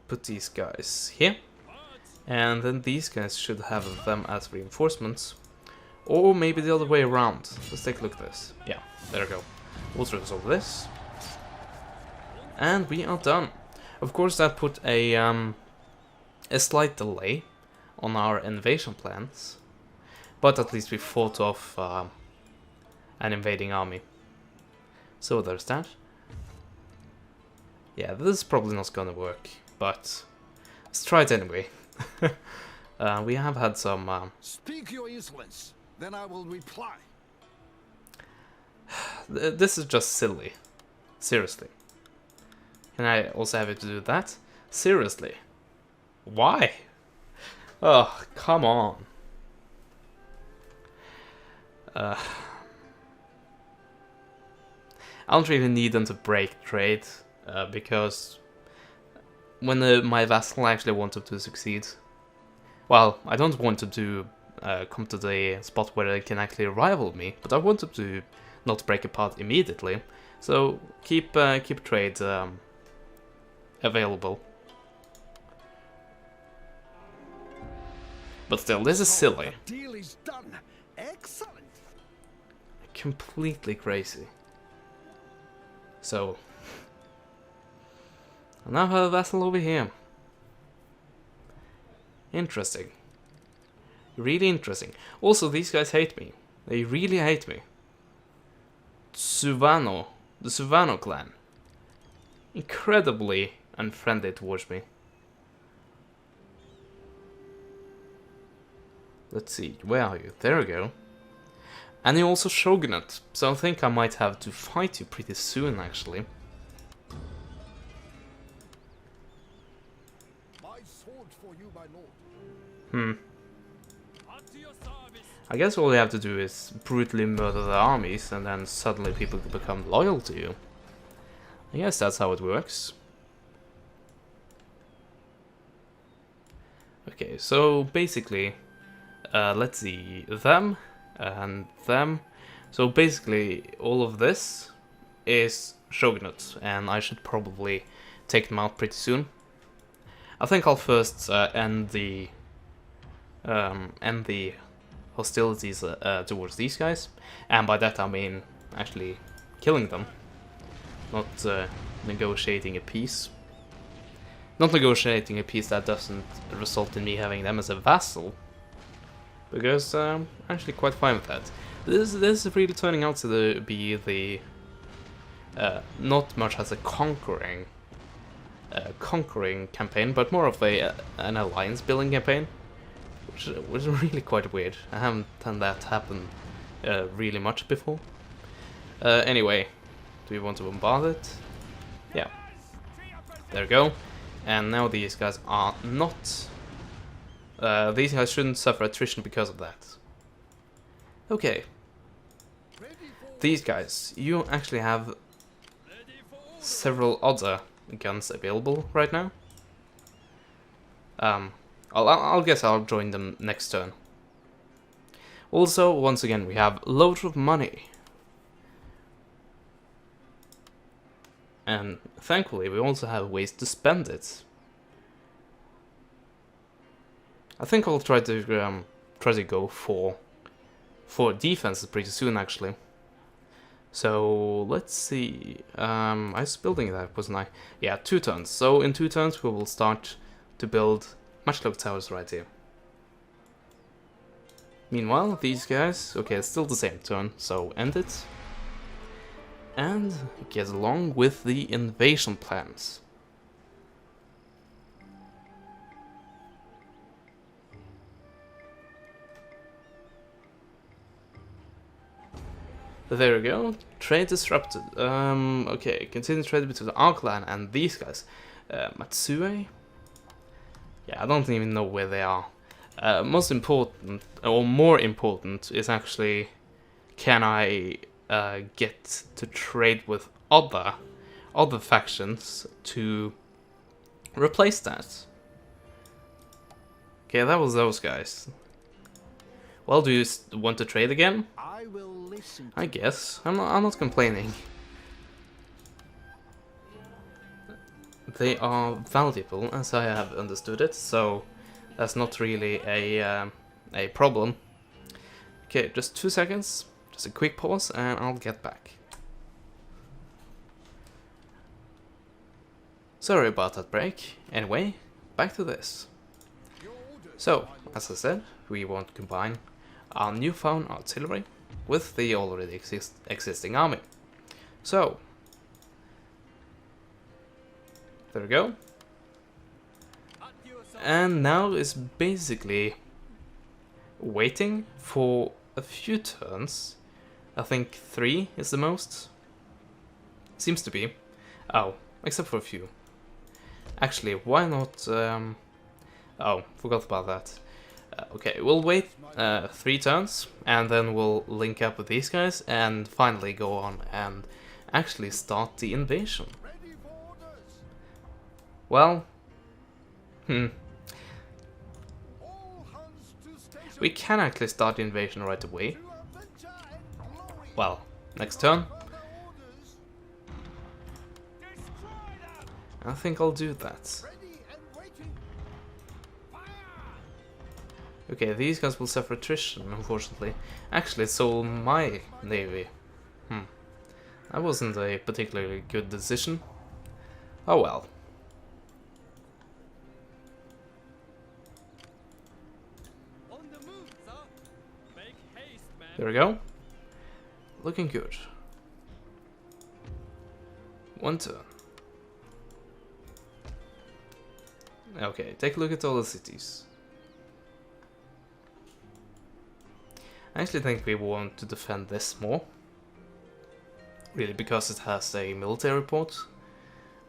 put these guys here. And then these guys should have them as reinforcements. Or maybe the other way around. Let's take a look at this. Yeah, there we go. We'll resolve this. And we are done. Of course, that put a slight delay on our invasion plans. But at least we fought off an invading army. So there's that. Yeah, this is probably not gonna work, but let's try it anyway. We have had some... Speak your insolence, then I will reply. This is just silly. Seriously. Can I also have it to do that? Seriously. Why? Oh, come on. I don't really need them to break trade, because when my vassal actually wanted to succeed, well, I don't want them to come to the spot where they can actually rival me, but I want them to not break apart immediately. So keep trade available. But still, this is silly. The deal is done. Excellent. Completely crazy. So, I now have a vassal over here. Interesting. Really interesting. Also, these guys hate me. They really hate me. Suvano. The Suvano clan. Incredibly unfriendly towards me. Let's see, where are you? There we go. And you're also shogunate, so I think I might have to fight you pretty soon, actually. My sword for you, my lord. I guess all you have to do is brutally murder the armies, and then suddenly people become loyal to you. I guess that's how it works. Okay, so basically, let's see, them and them. So basically, all of this is shogunates, and I should probably take them out pretty soon. I think I'll first end the hostilities towards these guys, and by that I mean actually killing them, not negotiating a peace. Not negotiating a peace that doesn't result in me having them as a vassal, because I'm actually quite fine with that. This is really turning out to be the not much as a conquering campaign, but more of an alliance building campaign, which was really quite weird. I haven't done that happen really much before. Anyway, do we want to bombard it? Yeah. There we go. And now these guys are not... these guys shouldn't suffer attrition because of that. Okay. These guys, you actually have several other guns available right now. I'll guess I'll join them next turn. Also, once again, we have loads of money. And thankfully, we also have ways to spend it. I think I'll try to go for defenses pretty soon, actually. So let's see. I was building that, wasn't I? Yeah, 2 turns. So in 2 turns, we will start to build matchlock towers right here. Meanwhile, these guys, okay, it's still the same turn, so end it. And get along with the invasion plans. There we go. Trade disrupted. Okay, continue trade between our clan and these guys. Matsue? Yeah, I don't even know where they are. Most important, or more important, is actually, can I get to trade with other factions to replace that? Okay, that was those guys. Well, do you want to trade again? I will listen. I guess. I'm not complaining. they are valuable, as I have understood it, so that's not really a problem. Okay, just 2 seconds, just a quick pause, and I'll get back. Sorry about that break. Anyway, back to this. So, as I said, we want to combine our newfound artillery with the already existing army. So, there we go. And now is basically waiting for a few turns. I think 3 is the most. Seems to be. Oh, except for a few. Actually, why not... oh, forgot about that. Okay, we'll wait 3 turns, and then we'll link up with these guys, and finally go on and actually start the invasion. Well... We can actually start the invasion right away. Well, next turn. I think I'll do that. Okay, these guys will suffer attrition, unfortunately. Actually, so will my navy. That wasn't a particularly good decision. Oh well. There we go. Looking good. 1 turn. Okay, take a look at all the cities. I actually think we want to defend this more. Really, because it has a military port,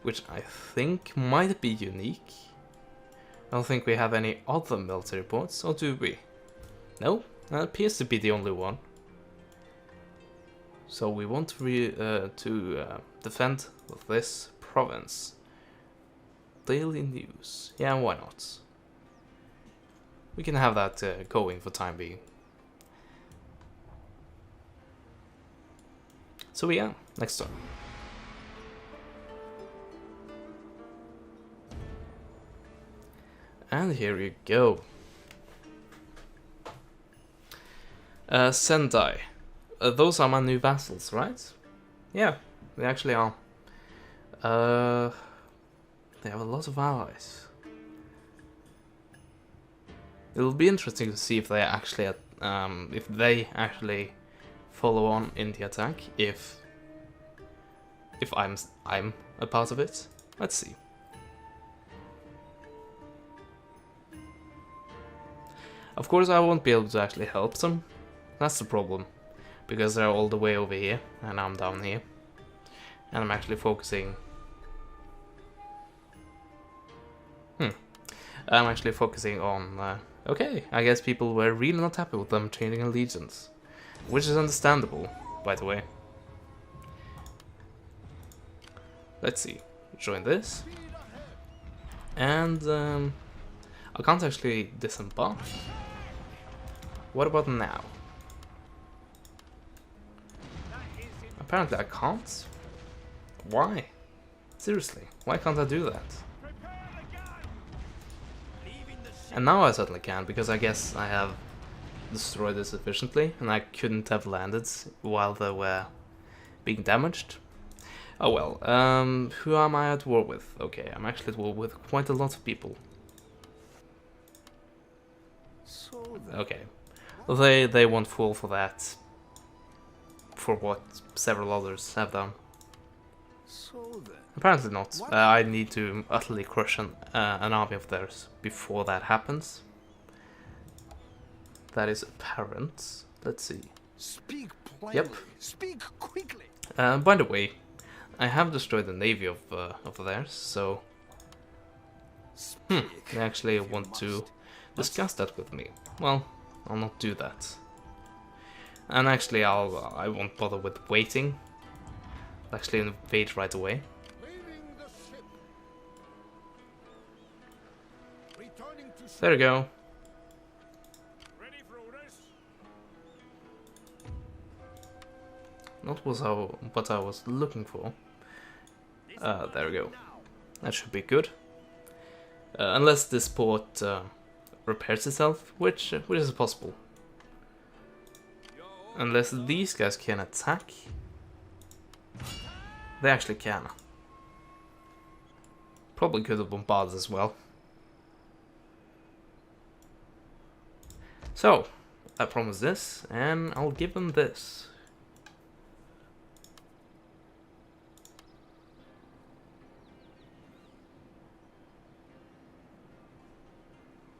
which I think might be unique. I don't think we have any other military ports, or do we? No, that appears to be the only one. So we want to defend this province. Daily news. Yeah, why not? We can have that going for time being. So yeah, next turn. And here you go. Sendai. Those are my new vassals, right? Yeah, they actually are. They have a lot of allies. It'll be interesting to see if they actually follow on in the attack. If I'm a part of it. Let's see. Of course, I won't be able to actually help them. That's the problem, because they're all the way over here and I'm down here, and I'm actually focusing. I'm actually focusing on. Okay, I guess people were really not happy with them changing allegiance, which is understandable, by the way. Let's see. Join this, and I can't actually disembark. What about now? Apparently I can't. Why? Seriously, why can't I do that? And now I certainly can, because I guess I have destroyed it sufficiently, and I couldn't have landed while they were being damaged. Oh well, who am I at war with? Okay, I'm actually at war with quite a lot of people. Okay, they won't fall for that. For what several others have done. Apparently not. I need to utterly crush an army of theirs before that happens. That is apparent. Let's see. Speak plainly. Yep. Speak quickly. By the way, I have destroyed the navy of theirs, so they actually want to discuss that with me. Well, I'll not do that. And actually, I won't bother with waiting. I'll actually invade right away. There we go. Not what I was looking for. There we go. That should be good. Unless this port repairs itself, which is possible. Unless these guys can attack. They actually can. Probably could have bombarded as well. So, I promise this, and I'll give them this.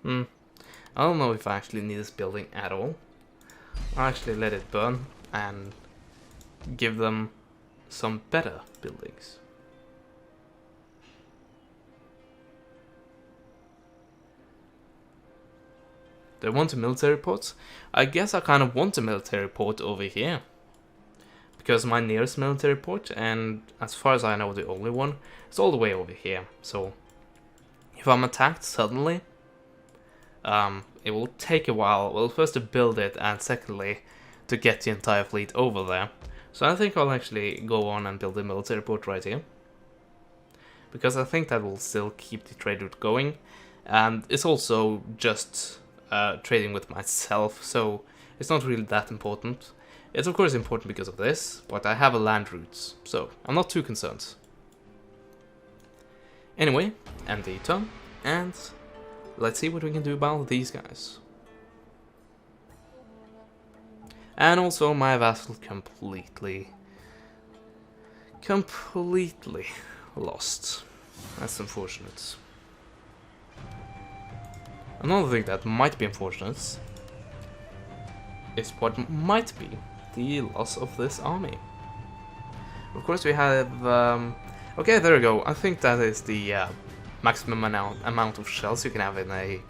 I don't know if I actually need this building at all. I'll actually let it burn and give them some better buildings. Do I want a military port? I guess I kind of want a military port over here. Because my nearest military port, and as far as I know the only one, is all the way over here. So, if I'm attacked suddenly, it will take a while, well, first to build it, and secondly, to get the entire fleet over there. So I think I'll actually go on and build a military port right here. Because I think that will still keep the trade route going. And it's also just trading with myself, so it's not really that important. It's of course important because of this, but I have a land route, so I'm not too concerned. Anyway, end the turn, and let's see what we can do about these guys. And also my vassal completely lost. That's unfortunate. Another thing that might be unfortunate is what might be the loss of this army. Of course we have... okay, there we go. I think that is the maximum amount of shells you can have in a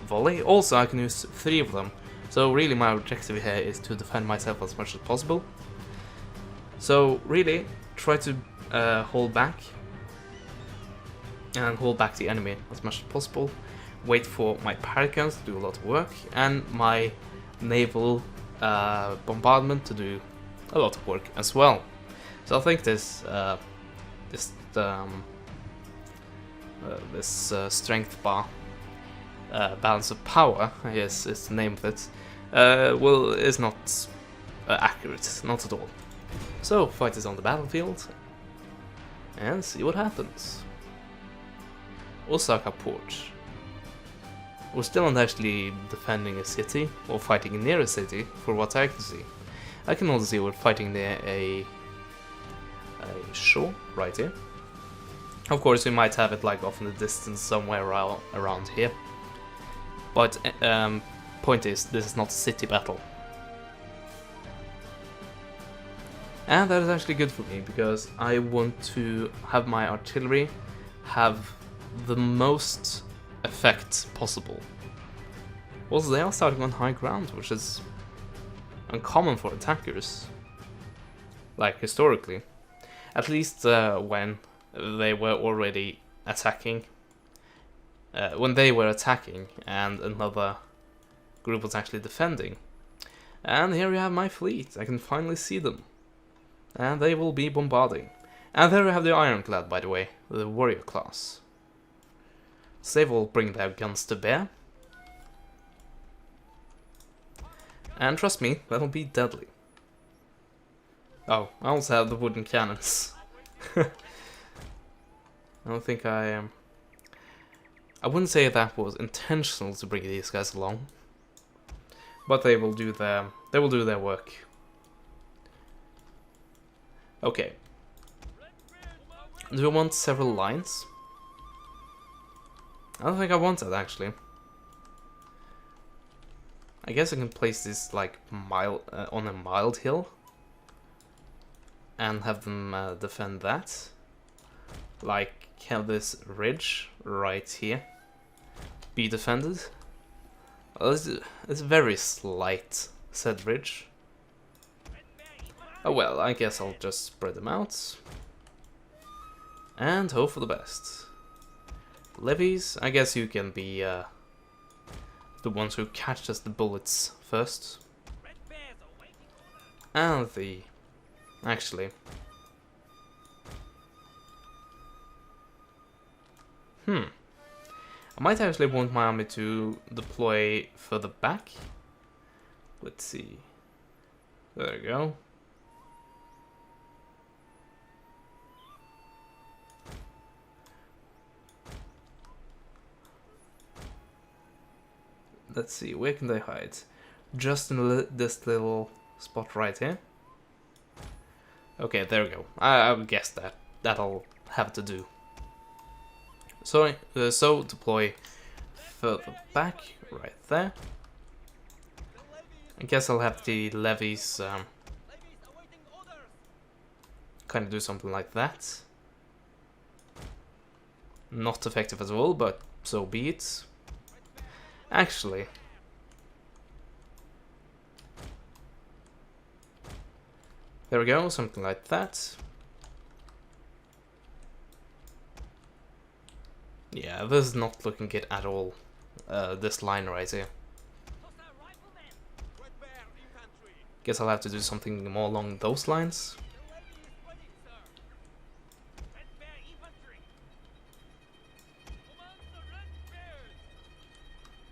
volley. Also, I can use 3 of them. So really my objective here is to defend myself as much as possible. So really, try to hold back. And hold back the enemy as much as possible. Wait for my paracans to do a lot of work. And my naval bombardment to do a lot of work as well. So I think this strength bar, balance of power, I guess is the name of it, is not accurate, not at all. So fight is on the battlefield and see what happens. Osaka Port. We're still not actually defending a city or fighting near a city, for what I can see. I can also see we're fighting near a shore right here. Of course, we might have it like off in the distance somewhere around here. But point is, this is not a city battle. And that is actually good for me, because I want to have my artillery have the most effect possible. Also, they are starting on high ground, which is uncommon for attackers. Like, historically. At least when they were already attacking. When they were attacking and another group was actually defending. And here we have my fleet. I can finally see them. And they will be bombarding. And there we have the Ironclad, by the way, the warrior class. So they will bring their guns to bear. And trust me, that'll be deadly. Oh, I also have the wooden cannons. I don't think I wouldn't say that was intentional to bring these guys along. But they will do their work. Okay. Do I want several lines? I don't think I want that, actually. I guess I can place this like on a mild hill and have them defend that. Like have this ridge right here be defended. Well, it's very slight, said ridge. Oh well, I guess I'll just spread them out and hope for the best. Levies, I guess you can be the ones who catches the bullets first. And I might actually want my army to deploy further back. Let's see. There we go. Let's see, where can they hide? Just in this little spot right here. Okay, there we go. I would guess that'll have to do. So deploy further back, right there. I guess I'll have the levies kind of do something like that. Not effective at all, but so be it. Actually, there we go, something like that. Yeah, this is not looking good at all. This line right here. Guess I'll have to do something more along those lines.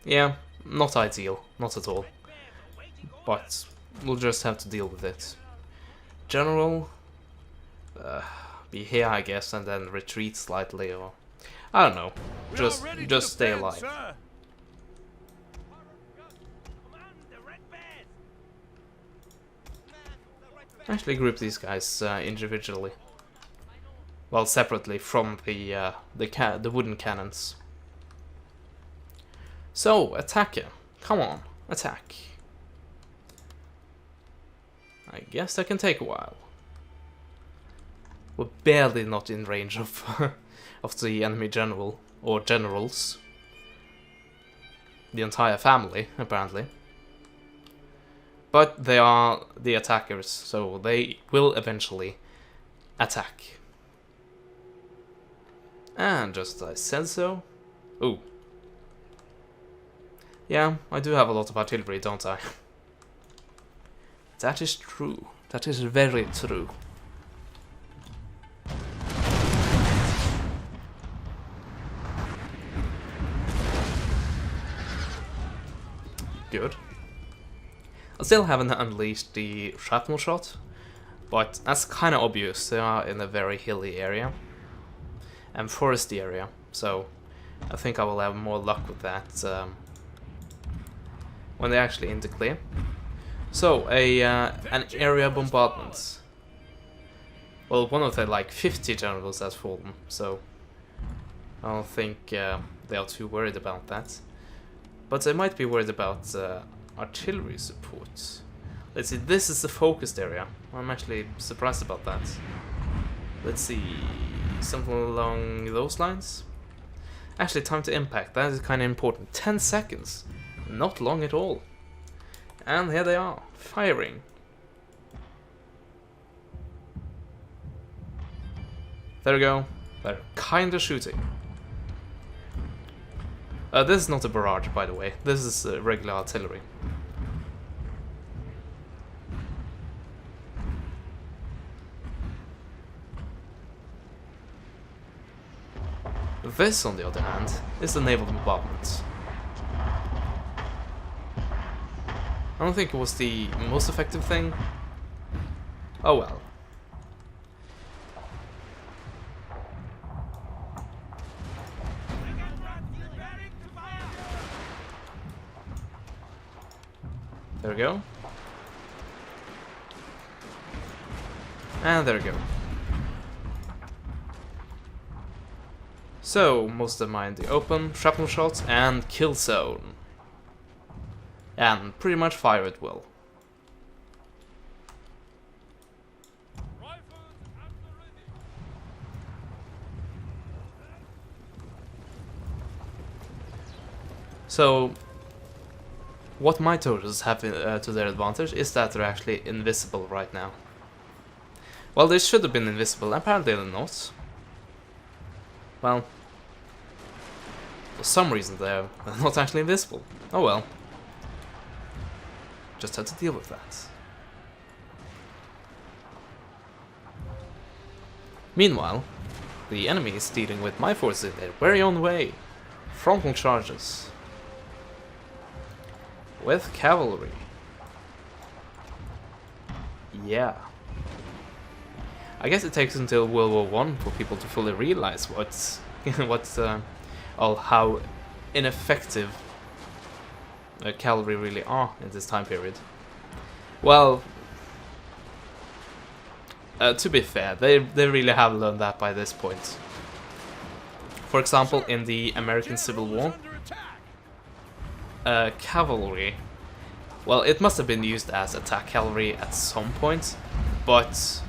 Yeah, not ideal, not at all. But we'll just have to deal with it. General, be here, I guess, and then retreat slightly, or I don't know. Just stay alive. Actually, group these guys individually. Well, separately from the wooden cannons. So, attacker, come on, attack. I guess that can take a while. We're barely not in range of of the enemy general or generals. The entire family, apparently. But they are the attackers, so they will eventually attack. And just as I said so. Ooh. Yeah, I do have a lot of artillery, don't I? That is true. That is very true. Good. I still haven't unleashed the shrapnel shot, but that's kind of obvious. They are in a very hilly area and foresty area, so I think I will have more luck with that when they're actually in the clear. So, an area bombardment. Well, one of the like 50 generals has fallen, so I don't think they are too worried about that. But they might be worried about artillery support. Let's see, this is the focused area. I'm actually surprised about that. Let's see, something along those lines? Actually, time to impact, that is kind of important. 10 seconds, not long at all. And here they are, firing. There we go, they're kind of shooting. This is not a barrage, by the way. This is regular artillery. This, on the other hand, is the naval bombardment. I don't think it was the most effective thing. Oh well. There we go. And there we go. So, most of them are in the open, shrapnel shots, and kill zone. And pretty much fire at will. So, what my Tosas have to their advantage is that they're actually invisible right now. Well, they should have been invisible, apparently they're not. Well, for some reason they're not actually invisible. Oh well. Just had to deal with that. Meanwhile, The enemy is dealing with my forces in their very own way. Frontal charges. With cavalry. Yeah. I guess it takes until World War One for people to fully realize how ineffective cavalry really are in this time period. Well, to be fair, they really have learned that by this point. For example, in the American Civil War, cavalry, well, it must have been used as attack cavalry at some point, but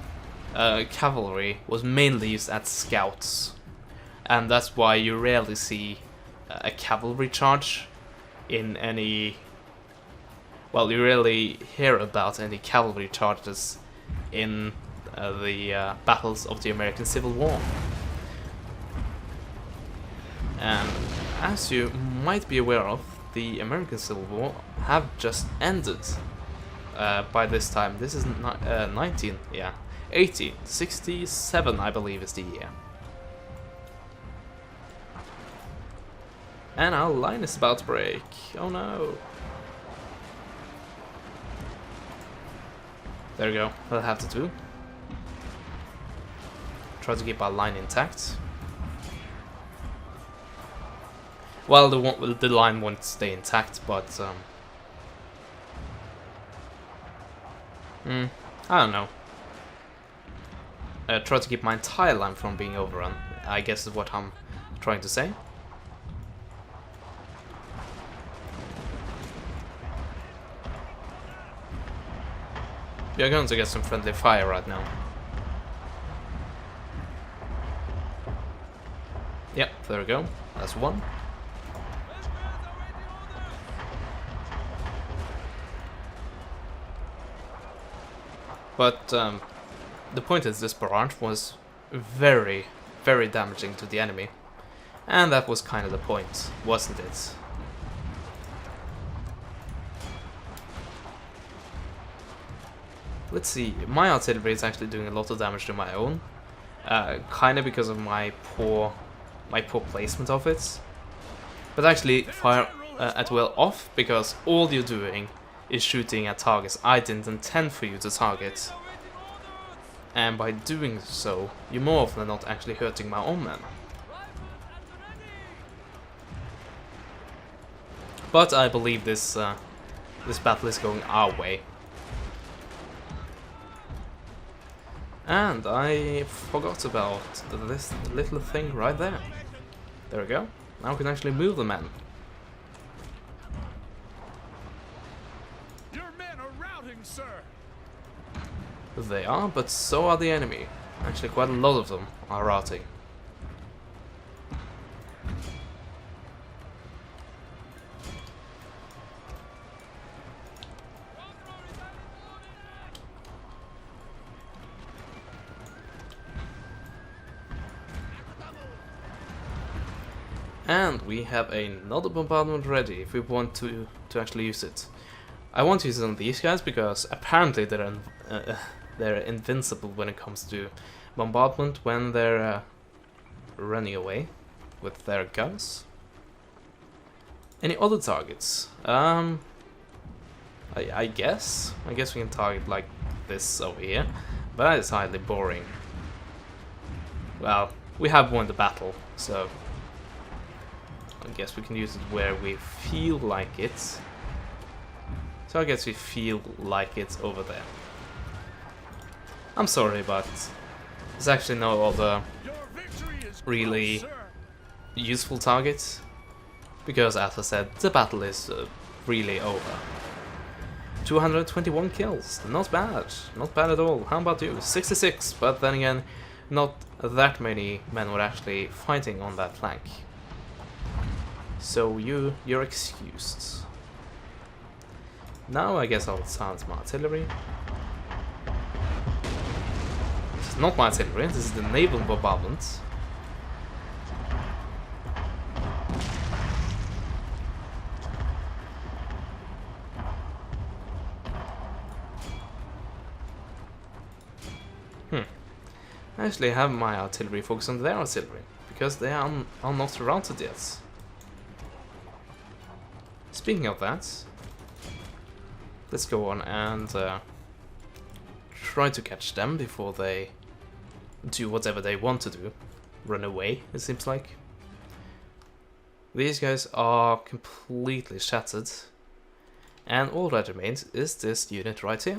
cavalry was mainly used as scouts, and that's why you rarely see a cavalry charge in any... Well, you rarely hear about any cavalry charges in the battles of the American Civil War. And as you might be aware of, the American Civil War have just ended by this time. This is 1867, I believe, is the year. And our line is about to break. Oh no. There we go. That'll have to do. Try to keep our line intact. Well, the line won't stay intact, but I don't know. Try to keep my entire line from being overrun, I guess is what I'm trying to say. We are going to get some friendly fire right now. Yep, there we go. That's one. But the point is, this barrage was very, very damaging to the enemy. And that was kind of the point, wasn't it? Let's see, my artillery is actually doing a lot of damage to my own. Kind of because of my poor placement of it. But actually fire at will off, because all you're doing is shooting at targets I didn't intend for you to target. And by doing so, you're more often than not actually hurting my own men. But I believe this battle is going our way. And I forgot about this little thing right there. There we go. Now we can actually move the men. Your men are routing, sir. They are, but so are the enemy. Actually, quite a lot of them are routing. And we have another bombardment ready if we want to actually use it. I want to use it on these guys because apparently they're invincible when it comes to bombardment when they're running away with their guns. Any other targets? I guess we can target like this over here, but that is highly boring. Well, we have won the battle, so I guess we can use it where we feel like it. So I guess we feel like it's over there. I'm sorry, but there's actually no other really useful targets. Because, as I said, the battle is really over. 221 kills, not bad. Not bad at all. How about you? 66, but then again, not that many men were actually fighting on that flank. So you're excused. Now I guess I'll silence my artillery. This is not my artillery, this is the naval bombardment. actually have my artillery focus on their artillery, because they are not routed yet. Speaking of that, let's go on and try to catch them before they do whatever they want to do. Run away, it seems like. These guys are completely shattered, and all that remains is this unit right here,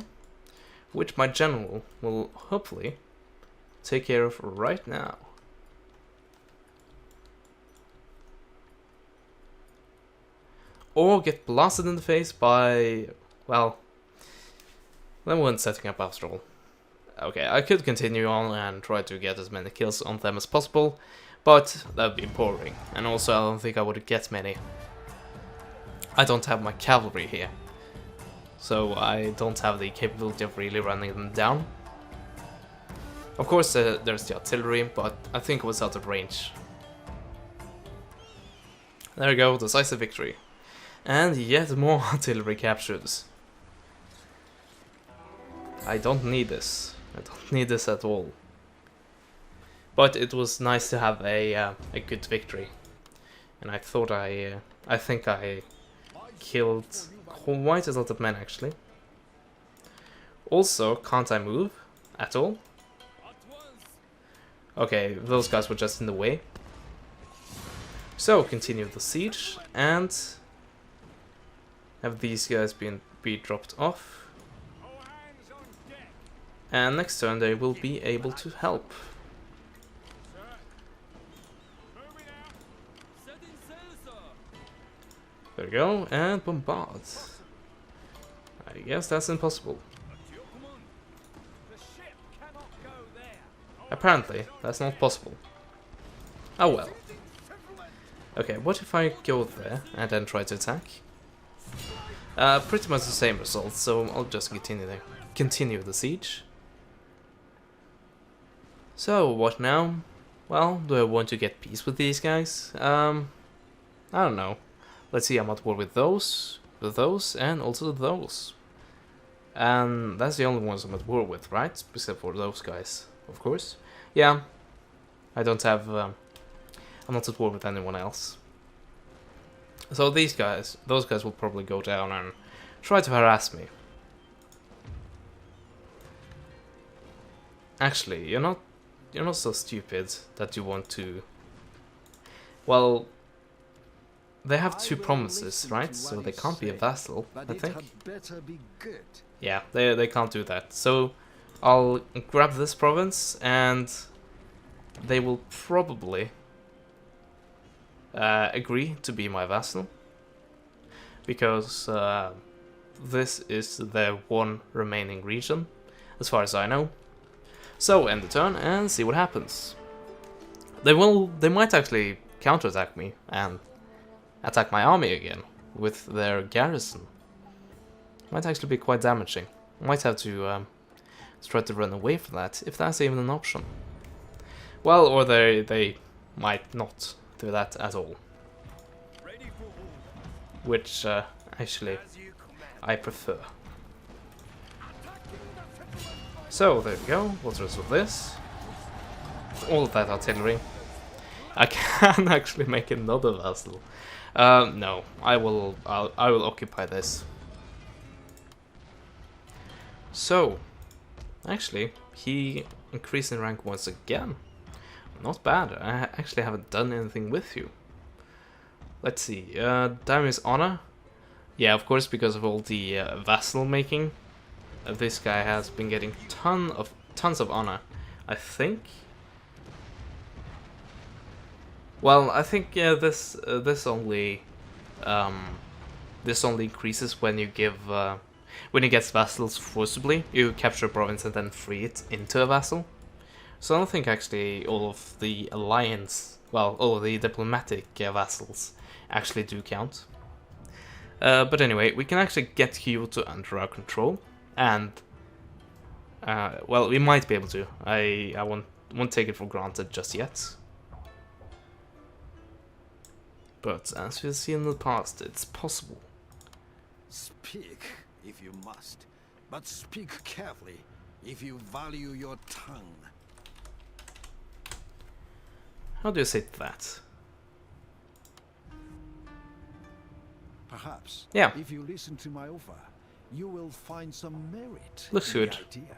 which my general will hopefully take care of right now. Or get blasted in the face by, well, they weren't setting up after all. Okay, I could continue on and try to get as many kills on them as possible, but that would be boring, and also I don't think I would get many. I don't have my cavalry here, so I don't have the capability of really running them down. Of course, there's the artillery, but I think it was out of range. There we go, decisive victory. And yet more artillery captures. I don't need this. I don't need this at all. But it was nice to have a good victory. And I thought I think I killed quite a lot of men actually. Also, can't I move at all? Okay, those guys were just in the way. So, continue the siege and have these guys be dropped off. And next turn they will be able to help. There we go, and bombard. I guess that's impossible. Apparently, that's not possible. Oh well. Okay, what if I go there and then try to attack? Pretty much the same result, so I'll just continue the siege. So, what now? Well, do I want to get peace with these guys? I don't know. Let's see, I'm at war with those, and also those. And that's the only ones I'm at war with, right? Except for those guys, of course. Yeah, I don't have, I'm not at war with anyone else. So those guys will probably go down and try to harass me. Actually, you're not so stupid that you want to. Well, they have two promises, right? So they can't be a vassal, I think. Yeah, they can't do that. So I'll grab this province, and they will probably agree to be my vassal, because this is their one remaining region, as far as I know. So end the turn and see what happens. They might actually counterattack me and attack my army again with their garrison. Might actually be quite damaging. Might have to try to run away from that, if that's even an option. Well, or they might not do that at all. Which, actually, I prefer. So, there we go. What's the rest of this? All of that artillery. I can actually make another vassal. No, I will occupy this. So, actually, he increased in rank once again. Not bad. I actually haven't done anything with you. Let's see. Daimyo's honor. Yeah, of course, because of all the vassal making. This guy has been getting tons of honor, I think. Well, I think this only increases when you give when you get vassals forcibly. You capture a province and then free it into a vassal. So I don't think actually all of the alliance, well, all of the diplomatic vassals actually do count. But anyway, we can actually get Kyoto under our control, and well, we might be able to. I won't take it for granted just yet. But as we've seen in the past, it's possible. Speak if you must, but speak carefully if you value your tongue. How do you say that? Perhaps, Yeah. if you listen to my offer, you will find some merit Looks in good. the idea.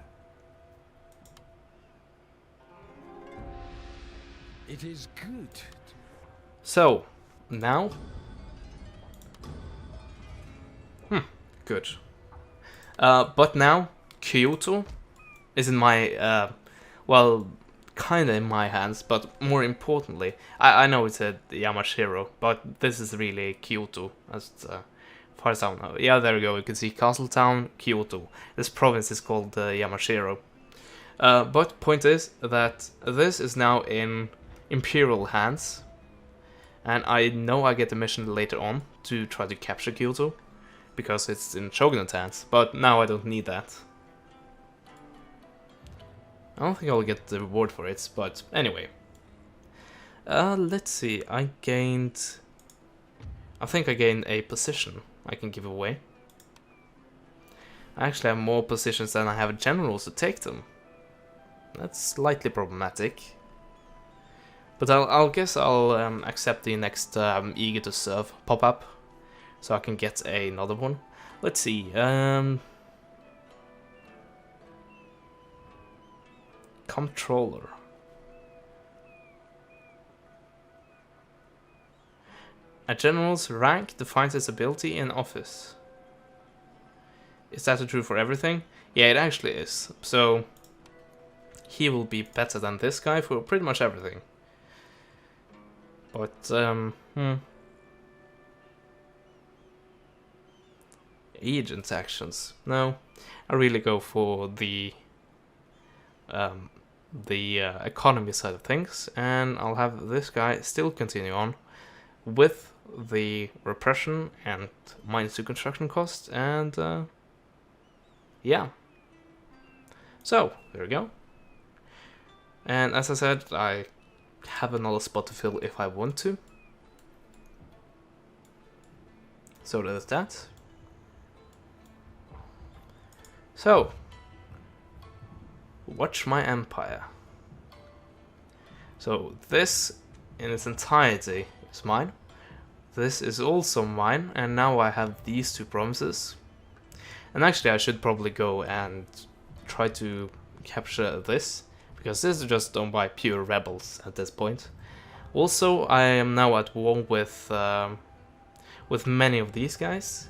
It is good. So, now? Good. But now, Kyoto is in my, well, kinda in my hands, but more importantly, I know it's a Yamashiro, but this is really Kyoto, as far as I know. Yeah, there we go, you can see Castletown, Kyoto. This province is called Yamashiro. But point is that this is now in Imperial hands, and I know I get a mission later on to try to capture Kyoto, because it's in Shogunate hands, but now I don't need that. I don't think I'll get the reward for it, but anyway. Let's see, I think I gained a position I can give away. I actually have more positions than I have generals to take them. That's slightly problematic. But I'll guess I'll accept the next Eager to Serve pop-up, so I can get another one. Let's see, Controller. A general's rank defines its ability in office. Is that true for everything? Yeah, it actually is. So, he will be better than this guy for pretty much everything. But, Agent actions. No, I really go for the economy side of things, and I'll have this guy still continue on with the repression and minus 2 construction cost, and yeah. So, there we go. And as I said, I have another spot to fill if I want to. So there's that. So, watch my empire. So this in its entirety is mine. This is also mine, and now I have these two provinces. And actually I should probably go and try to capture this, because this is just owned by pure rebels at this point. Also, I am now at war with many of these guys,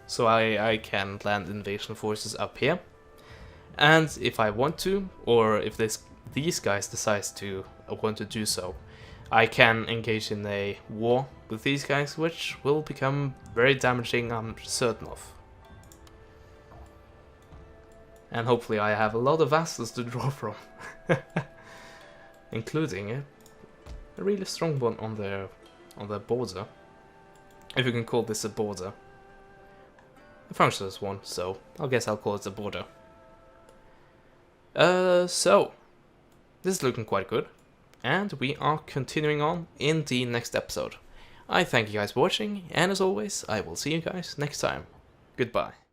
so I can land invasion forces up here. And if I want to, or if these guys decide to want to do so, I can engage in a war with these guys, which will become very damaging, I'm certain of. And hopefully I have a lot of vassals to draw from. Including a really strong one on their border. If you can call this a border. It functions as one, so I guess I'll call it a border. So, this is looking quite good, and we are continuing on in the next episode. I thank you guys for watching, and as always, I will see you guys next time. Goodbye.